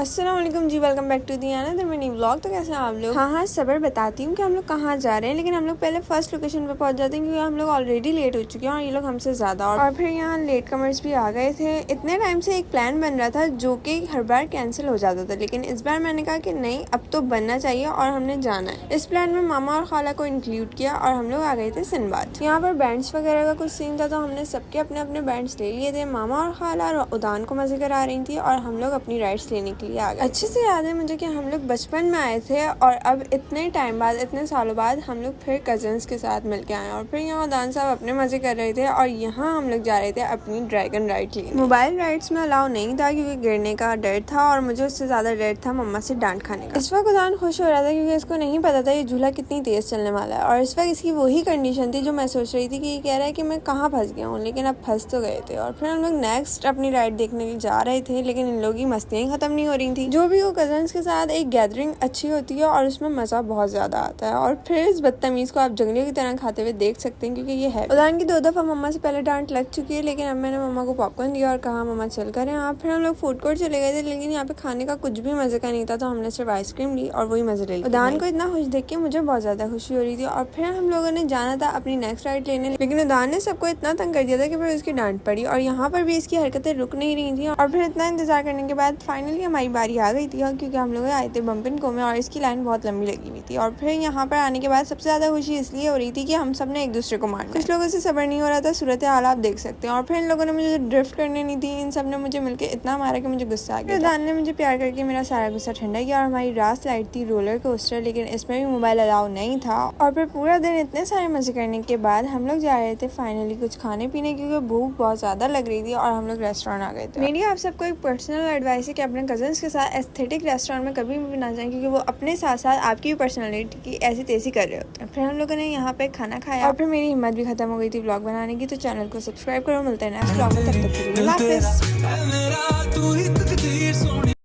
अस्सलाम वालेकुम जी, welcome back to the another mini vlog. तो कैसे हैं आप लोग? हाँ, सबर बताती हूँ कि हम लोग कहाँ जा रहे हैं, लेकिन हम लोग पहले फर्स्ट लोकेशन पे पहुँच जाते हैं क्योंकि हम लोग ऑलरेडी लेट हो चुके हैं और ये लोग हमसे ज़्यादा। और फिर यहाँ लेट कमर्स भी आ गए थे। इतने टाइम से एक प्लान बन रहा था जो कि हर बार कैंसिल हो जाता था, लेकिन इस बार मैंने कहा कि नहीं, अब तो बनना चाहिए और हमने जाना है। इस प्लान में मामा और खाला को इंक्लूड किया और हम लोग आ गए थे सिंबाद। यहाँ पर बैंड्स वगैरह का कुछ सीन था, तो हमने सबके अपने अपने बैंड्स ले लिए थे। मामा और खाला और उदान को मजे करा रही थी और हम लोग अपनी राइड्स लेने के लिए आ गए। अच्छे से याद है मुझे कि हम लोग बचपन में आए थे और अब इतने टाइम बाद, इतने सालों बाद हम लोग फिर कजन्स के साथ मिलके आए। और फिर यहाँ उदान साहब अपने मजे कर रहे थे और यहाँ हम लोग जा रहे थे अपनी ड्रैगन राइड लेने। मोबाइल राइड्स में अलाउ नहीं था क्योंकि गिरने का डर था और मुझे उससे ज्यादा डर था मम्मा से डांट खाने का। इस वक्त उदान खुश हो रहा था क्योंकि इसको नहीं पता था ये झूला कितनी तेज चलने वाला है और इस वक्त इसकी वही कंडीशन थी जो मैं सोच रही थी कि ये कह रहा है कि मैं कहाँ फंस गया हूँ, लेकिन अब फंस तो गए थे। और फिर हम लोग नेक्स्ट अपनी राइड देखने के लिए जा रहे थे, लेकिन इन लोगों की मस्तियाँ खत्म नहीं हो रही थी। जो भी हो, कजन्स के साथ एक गैदरिंग अच्छी होती है और उसमें मजा बहुत ज्यादा आता है। और फिर इस बदतमीज को आप जंगलियों की तरह खाते हुए देख सकते हैं क्योंकि ये है। उदान की 2 दफा मम्मा से पहले डांट लग चुकी है, लेकिन अब मैंने मम्मा को पॉपकॉर्न दिया और कहा मम्मा चल कर यहाँ। फिर हम लोग फूड कोर्ट चले गए थे, लेकिन यहाँ पे खाने का कुछ भी मजे का नहीं था, तो हमने सिर्फ आइसक्रीम ली और वही मजे ले ली। उदान को इतना खुश देख के मुझे बहुत ज्यादा खुशी हो रही थी। और फिर हम लोगों ने जाना था अपनी नेक्स्ट राइड लेने, लेकिन उदान ने सबको इतना तंग कर दिया था कि फिर उसकी डांट पड़ी और यहाँ पर भी इसकी हरकतें रुक नहीं रही थी। और फिर इतना इंतजार करने के बाद फाइनली हमारी बारी आ गई थी क्योंकि हम लोग आए थे बम्पिन को में और इसकी लाइन बहुत लंबी लगी हुई थी। और फिर यहाँ पर आने के बाद सबसे ज्यादा खुशी इसलिए हो रही थी कि हम सब ने एक दूसरे को मारना। कुछ लोगों से सब्र नहीं हो रहा था, सूरत हाल आप देख सकते हैं। और फिर इन लोगों ने मुझे ड्रिफ्ट करने नहीं दी, इन सब ने मुझे मिलकर इतना मारा कि मुझे गुस्सा आ गया। उदान ने मुझे प्यार करके मेरा सारा गुस्सा ठंडा किया और हमारी रात लाइट थी रोलर कोस्टर, लेकिन इसमें भी मोबाइल अलाउ नहीं था। और फिर पूरा दिन इतने सारे मजे करने के बाद हम लोग जा रहे थे फाइनली कुछ खाने पीने, क्योंकि भूख बहुत ज्यादा लग रही थी और हम लोग रेस्टोरेंट आ गए थे। मेरी आप सबको एक पर्सनल एडवाइस है कि अपने कजन्स के साथ एस्थेटिक रेस्टोरेंट में कभी भी ना जाएं, क्योंकि वो अपने साथ साथ आपकी भी पर्सनालिटी की ऐसी तेजी कर रहे होते हैं। फिर हम लोगों ने यहाँ पे खाना खाया और फिर मेरी हिम्मत भी खत्म हो गई थी व्लॉग बनाने की। तो चैनल को सब्सक्राइब करो, मिलते हैं नेक्स्ट व्लॉग में, तब तक के लिए अल्लाह हाफिज़।